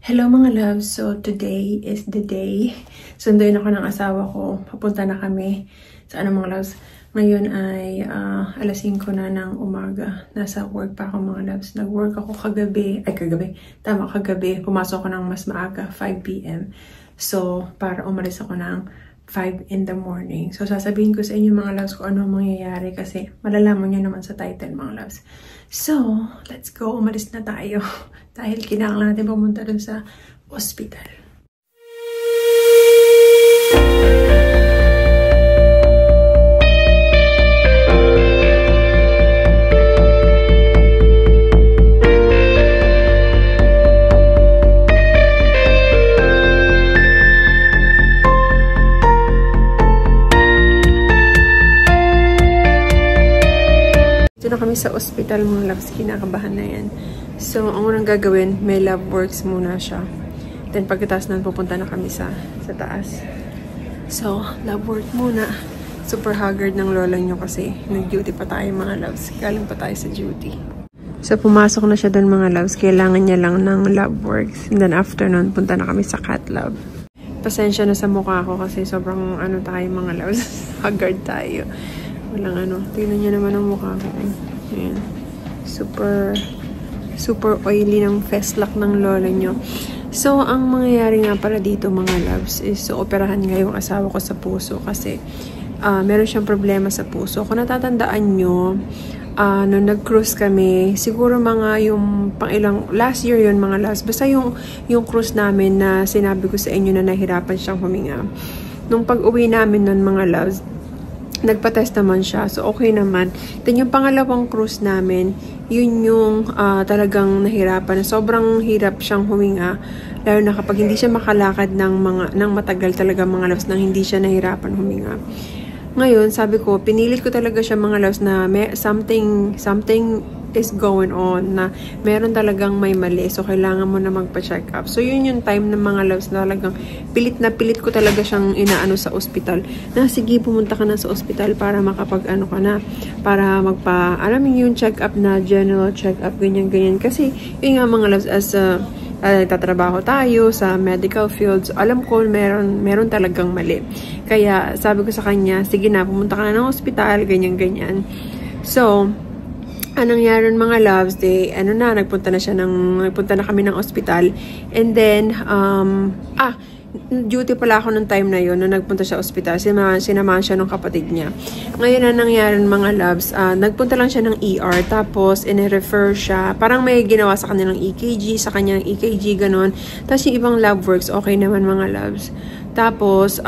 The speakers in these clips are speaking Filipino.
Hello mga loves! So today is the day. Sunduin ako ng asawa ko. Papunta na kami sa mga loves. Ngayon ay alas 5 na ng umaga. Nasa work pa ako mga loves. Nag-work ako kagabi. Kagabi. Pumasok ako ng mas maaga, 5 p.m. So para umalis ako ng 5 in the morning. So sasabihin ko sa inyo mga loves kung ano mangyayari kasi malalaman nyo naman sa title mga loves. So let's go. Umalis na tayo. Dahil kailangan natin pumunta dun sa ospital. Dito na kami sa ospital mga loves. Kinakabahan na yan. So, ang unang gagawin, may lab works muna siya. Then, pagkatapos nun, pupunta na kami sa taas. So, lab work muna. Super haggard ng lola nyo kasi nag-duty pa tayo mga loves. Galing pa tayo sa duty. So, pumasok na siya doon mga loves. Kailangan niya lang ng lab works. And then, after nun, punta na kami sa cat lab. Pasensya na sa mukha ko kasi sobrang tayo mga loves. Haggard tayo. Walang Tingnan niyo naman ang mukha ko. Ayan. Super oily ng festlock ng lola nyo. So, ang mangyayari nga pala dito mga loves is operahan nga yung asawa ko sa puso kasi meron siyang problema sa puso. Kung natatandaan nyo, nung nag-cruise kami, siguro mga yung last year yun mga loves. Basta yung cruise namin na sinabi ko sa inyo na nahirapan siyang huminga. Nung pag-uwi namin nun mga loves, nagpa-test naman siya. So, okay naman. Then, yung pangalawang cruise namin, yun yung talagang nahirapan. Sobrang hirap siyang huminga. Lalo na kapag hindi siya makalakad ng matagal talaga mga loves nang hindi siya nahirapan huminga. Ngayon, sabi ko, pinilit ko talaga siya mga loves na something is going on, na meron talagang may mali. So, kailangan mo na magpa-check up. So, yun yung time ng mga loves na talagang pilit ko talaga siyang inaano sa ospital. Na, sige, pumunta ka na sa ospital para makapag-ano ka na. Para alam yung check up na general check up, ganyan-ganyan. Kasi, yun nga mga loves, as tatrabaho tayo sa medical fields, alam ko meron talagang mali. Kaya, sabi ko sa kanya, sige na, pumunta ka na ng ospital, ganyan-ganyan. So, anong nangyari mga loves, nagpunta na kami ng ospital. And then, duty pala ako nung time na yun, nung nagpunta siya ospital. Sinamahan siya ng kapatid niya. Ngayon na nangyari mga loves, nagpunta lang siya ng ER, tapos in-refer siya. Parang may ginawa sa kanilang EKG, sa kanyang EKG, ganon. Tapos yung ibang lab works, okay naman mga loves. Tapos,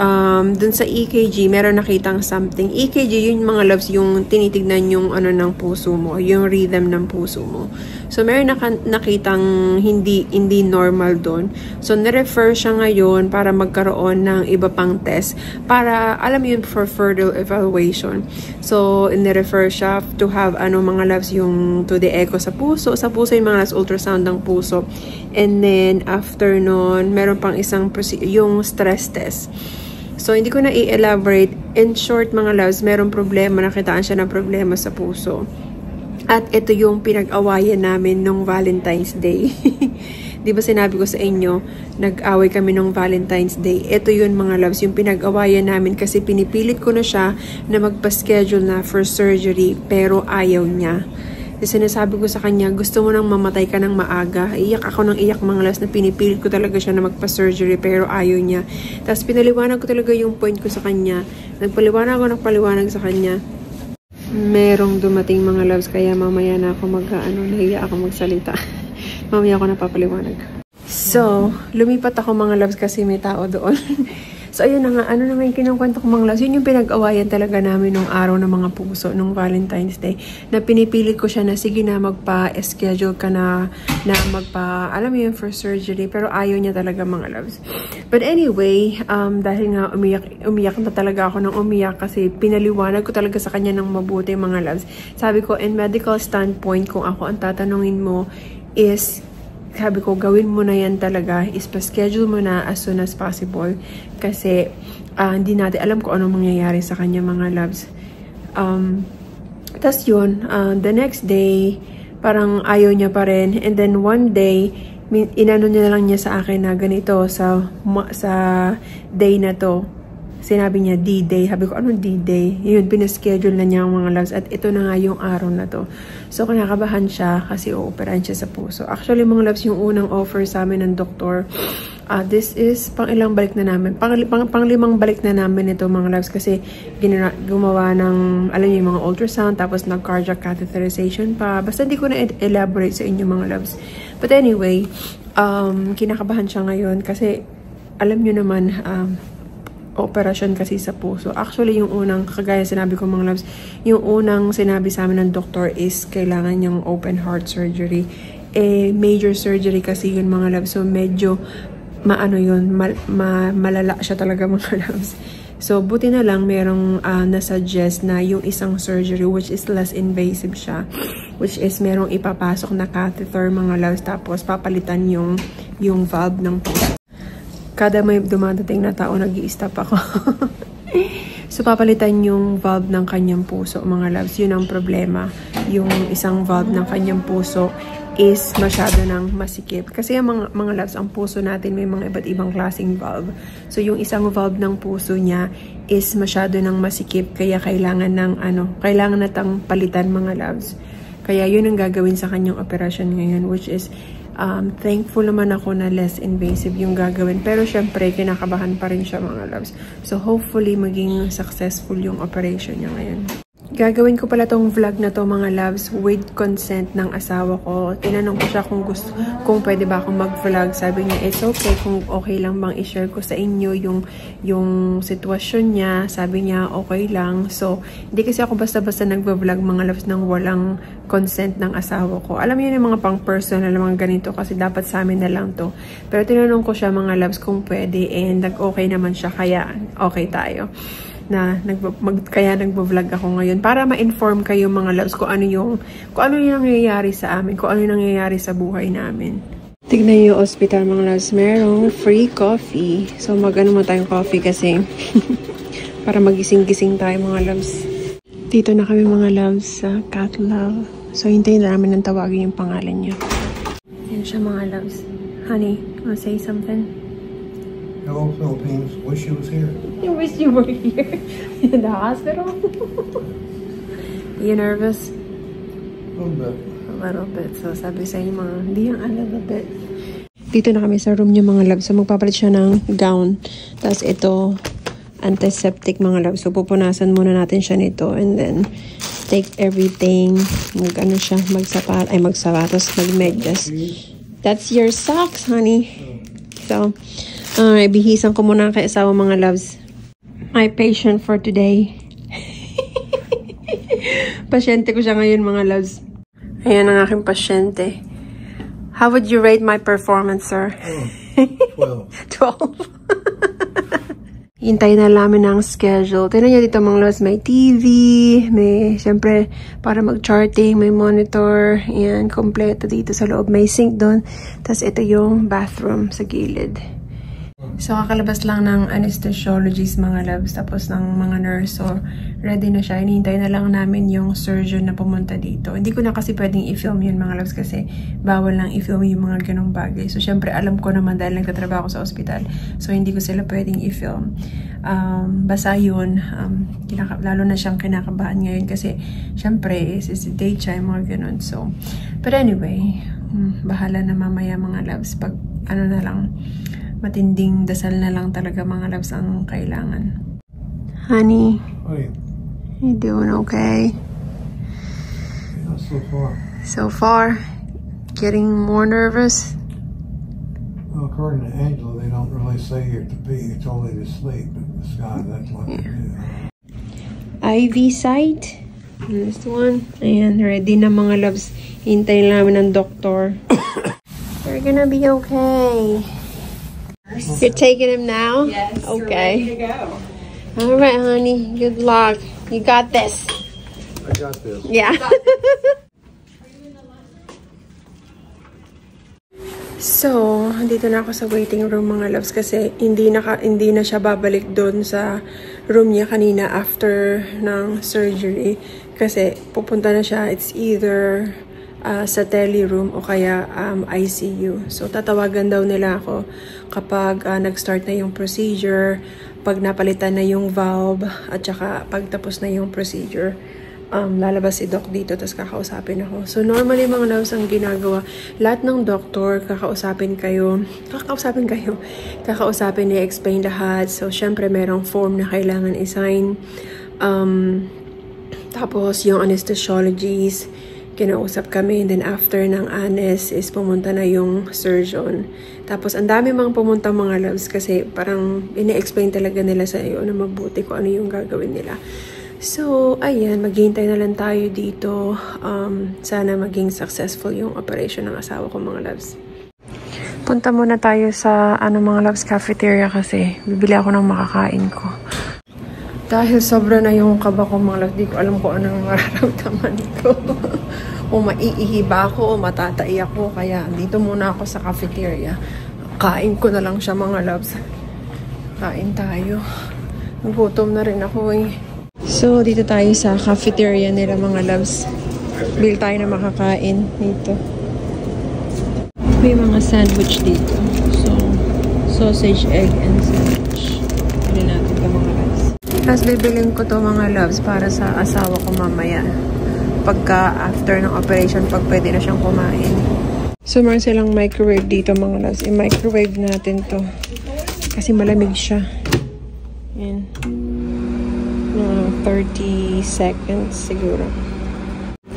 dun sa EKG, meron nakitang something. EKG, yun mga loves, yung tinitignan yung ng puso mo, yung rhythm ng puso mo. So, meron nakitang hindi normal dun. So, na-refer siya ngayon para magkaroon ng iba pang test. Para, alam yun, for further evaluation. So, na-refer siya to have, mga loves, yung to the echo sa puso. Sa puso yung mga loves, ultrasound ng puso. And then, after nun, meron pang isang yung stress test. So, hindi ko na i-elaborate. In short, mga loves, merong problema. Nakitaan siya ng problema sa puso. At ito yung pinag-awayan namin nung Valentine's Day. Di ba sinabi ko sa inyo, nag-away kami nung Valentine's Day. Ito yun mga loves, yung pinag-awayan namin kasi pinipilit ko na siya na magpa-schedule na for surgery pero ayaw niya. Kasi sinasabi ko sa kanya, gusto mo nang mamatay ka ng maaga. Iyak ako ng iyak mga loves na pinipilit ko talaga siya na magpa-surgery pero ayaw niya. Tapos pinaliwanag ko talaga yung point ko sa kanya. Nagpaliwanag sa kanya. Merong dumating mga loves kaya mamaya na ako nahiya ako magsalita. Mamaya ako napapaliwanag. So, lumipat ako mga loves kasi may tao doon. So, ayun na nga. Ano naman yung kinukwento ko mga loves? Yun yung pinag-awayan talaga namin nung araw ng mga puso, nung Valentine's Day. Na pinipilit ko siya na, sige na, magpa-schedule ka na alam mo yun, for surgery. Pero ayaw niya talaga mga loves. But anyway, dahil nga umiyak na talaga ako ng umiyak kasi pinaliwanag ko talaga sa kanya ng mabuti mga loves. Sabi ko, in medical standpoint, kung ako ang tatanungin mo is, sabi ko, gawin mo na yan talaga, is pa-schedule mo na as soon as possible. Kasi, hindi natin alam kung anong mangyayari sa kanya mga loves. Tas yun, the next day, parang ayaw niya pa rin. And then one day, inano niya lang niya sa akin na ganito sa day na to. Sinabi niya D-Day. Sabi ko, anong D-Day? Yun, pinaschedule na niya ang mga loves. At ito na nga yung araw na to. So, kinakabahan siya kasi ooperahan siya sa puso. Actually, mga loves, yung unang offer sa amin ng doktor, this is pang-ilang balik na namin. Pang-limang balik na namin ito, mga loves. Kasi gumawa ng, alam niyo, yung mga ultrasound. Tapos nag-cardiac catheterization pa. Basta hindi ko na elaborate sa inyo, mga loves. But anyway, kinakabahan siya ngayon. Kasi, alam niyo naman, operasyon kasi sa puso. Actually, yung unang, kagaya sinabi ko mga loves, yung unang sinabi sa amin ng doktor is kailangan niyang open heart surgery. Major surgery kasi yun mga loves. So, medyo malala siya talaga mga loves. So, buti na lang merong nasuggest na yung isang surgery which is less invasive siya. Which is merong ipapasok na catheter mga loves. Tapos, papalitan yung valve ng puso. Kada may dumadating na tao, nag-i-stop ako. So, papalitan yung valve ng kanyang puso, mga loves. Yun ang problema. Yung isang valve ng kanyang puso is masyado ng masikip. Kasi yung mga loves, ang puso natin may mga iba't ibang klaseng valve. So, yung isang valve ng puso niya is masyado ng masikip. Kaya kailangan natang palitan, mga loves. Kaya yun ang gagawin sa kanyang operasyon ngayon, which is thankful naman ako na less invasive yung gagawin. Pero syempre, kinakabahan pa rin siya mga loves. So hopefully, maging successful yung operation niya ngayon. Gagawin ko pala tong vlog na to mga loves with consent ng asawa ko. Tinanong ko siya kung pwede ba akong mag-vlog. Sabi niya, it's okay kung okay lang bang i-share ko sa inyo yung sitwasyon niya. Sabi niya, okay lang. So, hindi kasi ako basta-basta nagva-vlog mga loves nang walang consent ng asawa ko. Alam niyo yung mga pang-personal, mga ganito kasi dapat sa amin na lang to. Pero tinanong ko siya mga loves kung pwede and nag-okay naman siya kaya okay tayo. Kaya nagbo-vlog ako ngayon para ma-inform kayo mga loves kung ano yung nangyayari sa amin, kung ano yung nangyayari sa buhay namin. Tignan yung hospital mga loves, merong free coffee. So mag-ano mo tayong coffee kasi para magising-gising tayo mga loves. Dito na kami mga loves sa Cat Love. So hintayin na namin ng tawagin yung pangalan niya. Yan siya mga loves. Honey, wanna say something? Hello, Philippines. Wish you was here. I wish you were here in the hospital. You nervous? A little bit. A little bit. So, sabi sa inyo mga, hindi yung a little bit. Dito na kami sa room niya mga loves. So, magpapalit siya ng gown. Tapos ito, antiseptic mga loves. So, pupunasan muna natin siya nito. And then, take everything. Magsapatos, magmedyas. That's your socks, honey. So, bihisan ko muna kay asawa mga loves. My patient for today. Pasyente ko siya ngayon mga loves. Ayan ang aking pasyente. How would you rate my performance, sir? 12. 12. Hintay na namin ang schedule. Tignan nyo dito mga loves, may TV, may, syempre, para mag-charting, may monitor, yan, kompleto dito sa loob. May sink doon. Tapos ito yung bathroom sa gilid. So, kakalabas lang ng anesthesiologist mga loves, tapos ng mga nurse. So, ready na siya. Hinihintay na lang namin yung surgeon na pumunta dito. Hindi ko na kasi pwedeng i-film yun mga loves kasi bawal lang i-film yung mga ganong bagay. So, syempre, alam ko naman dahil nagtatrabaho ako sa ospital. So, hindi ko sila pwedeng i-film. Basta yun, lalo na siyang kinakabahan ngayon kasi syempre, is daytime, mga ganon. So, but anyway, bahala na mamaya mga loves pag ano na lang, matinding dasal na lang talaga mga loves ang kailangan. Honey, Hey. you doing okay? Yeah, so far. So far, getting more nervous? Well, according to Angela, they don't really say you're to be. It's only to sleep. But the sky, that's what they do. IV site. This one. Ayan, ready na mga loves. Hintayin namin ng doktor. You're gonna be okay. You're taking him now? Yes. Okay. We're ready to go. All right, honey. Good luck. You got this. I got this. Yeah. So, dito na ako sa waiting room mga loves kasi hindi na siya babalik doon sa room niya kanina after ng surgery kasi pupunta na siya. It's either sa tele room o kaya ICU. So, tatawagan daw nila ako kapag nag-start na yung procedure, pag napalitan na yung valve, at saka pag tapos na yung procedure. Lalabas si Doc dito, tapos kakausapin ako. So, normally mga loves ang ginagawa, lahat ng doctor, kakausapin, i-explain lahat. So, syempre, merong form na kailangan i-sign. Tapos, yung anesthesiologist, kinausap kami, and then after ng anes is pumunta na yung surgeon. Tapos ang dami mga pumunta mga loves kasi parang ine-explain talaga nila sa iyo na mabuti kung ano yung gagawin nila. So, ayan, maghihintay na lang tayo dito. Sana maging successful yung operation ng asawa ko mga loves. Punta muna tayo sa mga loves cafeteria kasi bibili ako ng makakain ko. Dahil sobra na yung kaba ko mga loves, di ko alam kung anong mararamdaman ko. O maiihi ba ako o matatai ako. Kaya dito muna ako sa cafeteria. Kain ko na lang siya mga loves. Kain tayo. Nagutom na rin ako eh. So, dito tayo sa cafeteria nila mga loves. Bili tayo na makakain dito. May mga sandwich dito. So, sausage, egg, and sandwich. Bili natin ito mga loves. Tapos bibilin ko to mga loves para sa asawa ko mamaya. Pagka after ng operation, pag pwede na siyang kumain. So, meron silang microwave dito mga loves. I-microwave natin to. Kasi malamig siya. Yan. 30 seconds siguro.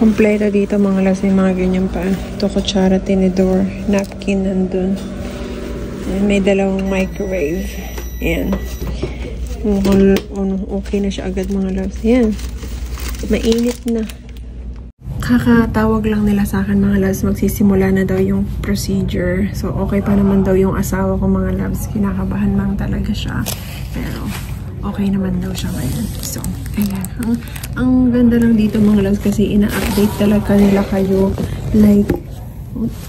Kompleto dito mga loves. May mga ganyan pa. Ito, kutsara, tinidor, napkin nandun. Yan, may dalawang microwave. Yan. Okay na siya agad mga loves. Yan. Mainit na. Kakatawag lang nila sa akin mga loves. Magsisimula na daw yung procedure. So, okay pa naman daw yung asawa ko mga loves. Kinakabahan lang talaga siya. Pero, okay naman daw siya ngayon. So, ayan. Ang ganda lang dito mga loves kasi ina-update talaga nila kayo. Like,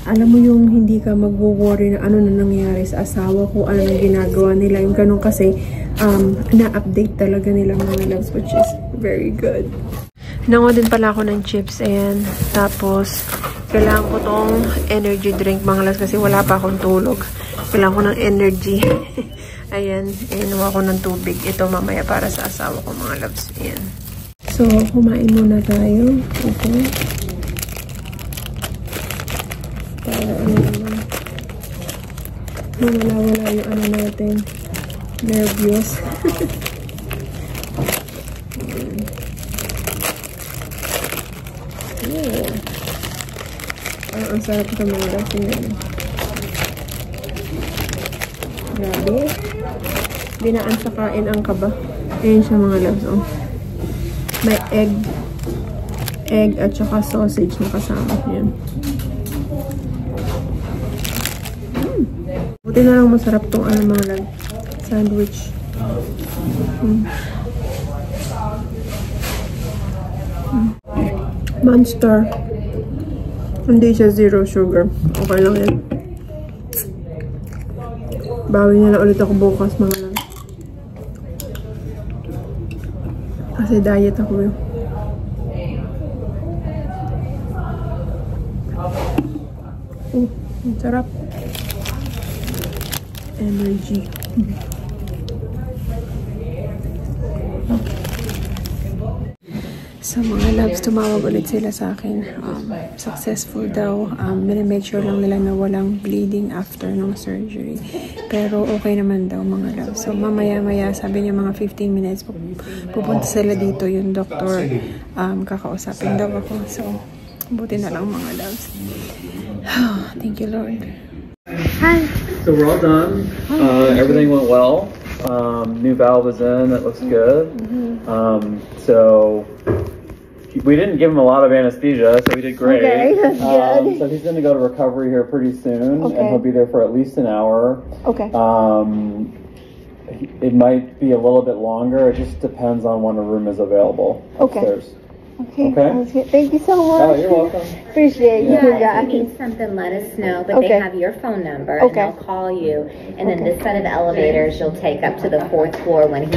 alam mo yung hindi ka mag-worry na ano na nangyari sa asawa ko, ano na ginagawa nila. Yung ganun kasi, na-update talaga nila mga loves, which is very good. Nanguha din pala ako ng chips, ayan. Tapos, kailangan ko tong energy drink mga loves kasi wala pa akong tulog. Kailangan ko ng energy. Ayan, inuha ko ng tubig. Ito mamaya para sa asawa ko mga loves. Ayan. So, kumain muna tayo. Okay. Para ano naman. Wala yung ano natin. Nervyos. Yeah. Ang sarap ito mga loves. Grabe. Binaan sa kain ang kaba. Ayan siya mga loves. Oh. May egg at saka sausage na kasama. Yan. Buti na lang masarap tong mga loves. Sandwich. Monster. Hindi siya zero sugar. Okay lang yan. Bawi na lang ulit ako bukas mga lang. Kasi diet ako yun. Ang sarap. Energy. So mga loves, tumawag ulit sila sa akin. Successful daw. Make sure lang nila na walang bleeding after ng surgery. Pero okay naman daw mga loves. So mamaya-maya, sabi niya mga 15 minutes, pupunta sila dito yung doctor. Kakausapin daw ako. So, buti na lang mga loves. Thank you, Lord. Hi! So we're all done. Everything went well. New valve is in. It looks good. So we didn't give him a lot of anesthesia, so he did great. Okay, that's good. So he's going to go to recovery here pretty soon, Okay. and he'll be there for at least an hour. Okay. It might be a little bit longer. It just depends on when a room is available upstairs. Okay. Okay. Sounds good. Thank you so much. Oh, you're welcome. Appreciate you Yeah, if guys. you need something, let us know. But Okay. they have your phone number, Okay. and they'll call you. And then Okay. this set of elevators you'll take up to the 4th floor when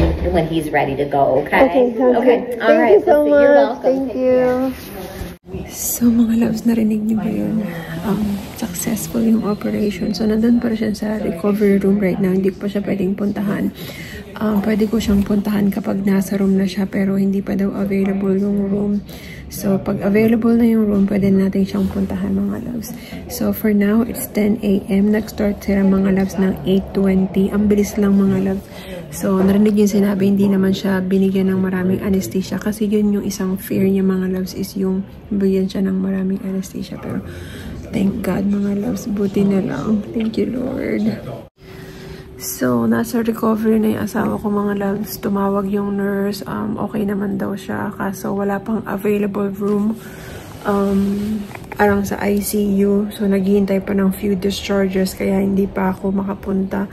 he's ready to go. Okay. Okay, sounds Okay. good. All Thank right. you so We'll see. much. You're welcome. Thank Take you. care. So mga loves, narinig niyo ba yun? Successful yung operation. So nandun pa siya sa recovery room right now. Hindi pa siya pwedeng puntahan. Pwede ko siyang puntahan kapag nasa room na siya, pero hindi pa daw available yung room. So pag available na yung room, pwede natin siyang puntahan mga loves. So for now, it's 10 a.m. Nag-start sila mga loves ng 8:20. Ang bilis lang mga loves. So narinig yung sinabi, hindi naman siya binigyan ng maraming anesthesia. Kasi yun yung isang fear niya mga loves, is yung bigyan siya ng maraming anesthesia. Pero thank God mga loves, buti na lang. Thank you Lord. So, nasa recovery na yung asawa ko mga loves. Tumawag yung nurse. Okay naman daw siya. Kaso wala pang available room arang sa ICU. So, naghihintay pa ng few discharges. Kaya hindi pa ako makapunta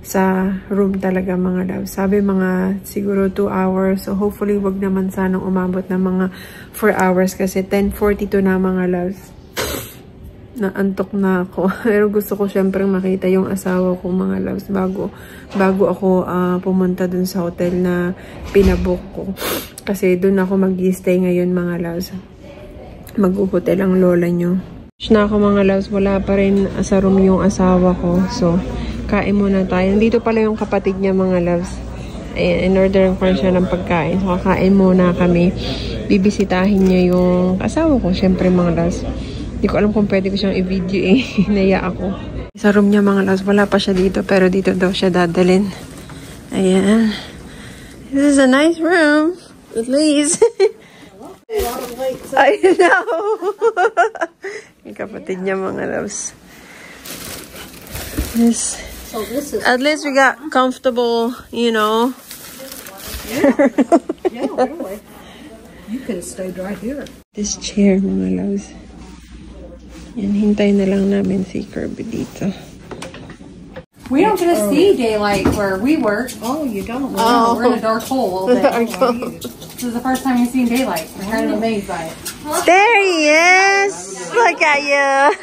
sa room talaga mga loves. Sabi mga siguro 2 hours. So, hopefully wag naman sanang umabot ng mga 4 hours. Kasi 10:42 na mga loves. Naantok na ako. Pero gusto ko syempre makita yung asawa ko mga loves bago ako pumunta dun sa hotel na pinabook ko. Kasi dun ako mag-stay ngayon mga loves. Mag-hotel ang lola nyo. Na ako mga loves, wala pa rin sa room yung asawa ko. So, kain muna tayo. Nandito pala yung kapatid niya mga loves. Ayan, in-order ko siya ng pagkain. So, kakain muna kami. Bibisitahin niya yung asawa ko. Syempre mga loves. Hindi ko alam kung pwede ko siyang i-video eh. Naya ako. Sa room niya mga loves, wala pa siya dito. Pero dito daw siya dadalhin. Ayan. This is a nice room. At least. I know. Yung kapatid niya mga loves. Yes. At least we got comfortable, you know. Yeah, really. You could have stayed right here. This chair mga loves. Yan, hintay na lang namin si Kirby dito. We don't get to see daylight where we work. Oh, you don't. Oh. We're in a dark hole all day. This is the first time we've seen daylight. We're kind of amazed by it. There he is! Look at you!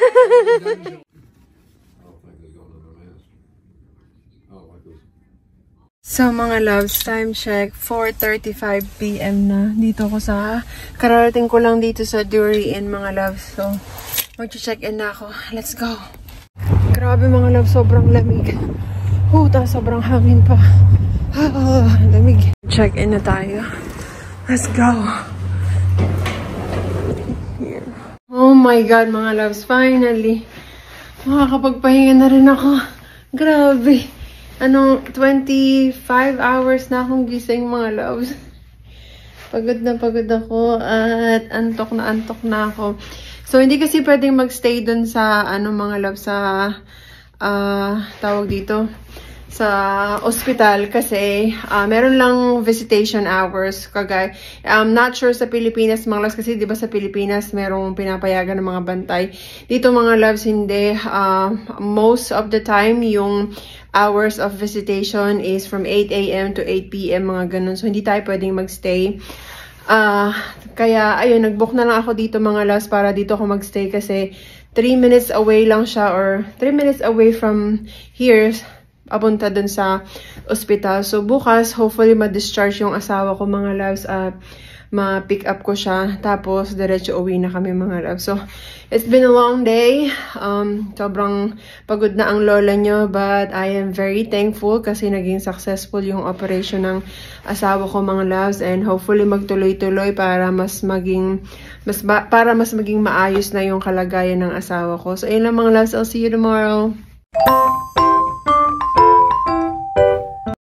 So mga loves, time check, 4:35 PM na. Dito ko sa, kararating ko lang dito sa Dury Inn mga loves. So, mag-check in na ako. Let's go. Grabe mga loves, sobrang lamig. Tapos sobrang hangin pa. Lamig. Check in na tayo. Let's go. Here. Oh my God mga loves, finally. Makakapagpahinga na rin ako. Grabe. 25 hours na akong gising mga loves. Pagod na pagod ako at antok na ako. So, hindi kasi pwedeng magstay dun sa, mga loves, sa, tawag dito, sa ospital kasi meron lang visitation hours. Kagaya, I'm not sure sa Pilipinas mga loves kasi 'di ba sa Pilipinas merong pinapayagan ng mga bantay. Dito mga loves hindi. Most of the time yung hours of visitation is from 8 AM to 8 PM mga ganun. So hindi tayo pwedeng magstay. Kaya ayun, nag-book na lang ako dito mga loves para dito ako magstay kasi 3 minutes away lang siya or 3 minutes away from here papunta dun sa ospital. So, bukas, hopefully, ma-discharge yung asawa ko, mga loves, at ma-pick up ko siya. Tapos, diretso uwi na kami, mga loves. So, it's been a long day. Sobrang pagod na ang lola nyo, but I am very thankful kasi naging successful yung operation ng asawa ko, mga loves. And hopefully, magtuloy-tuloy para mas maging maayos na yung kalagayan ng asawa ko. So, ayun lang, mga loves. I'll see you tomorrow.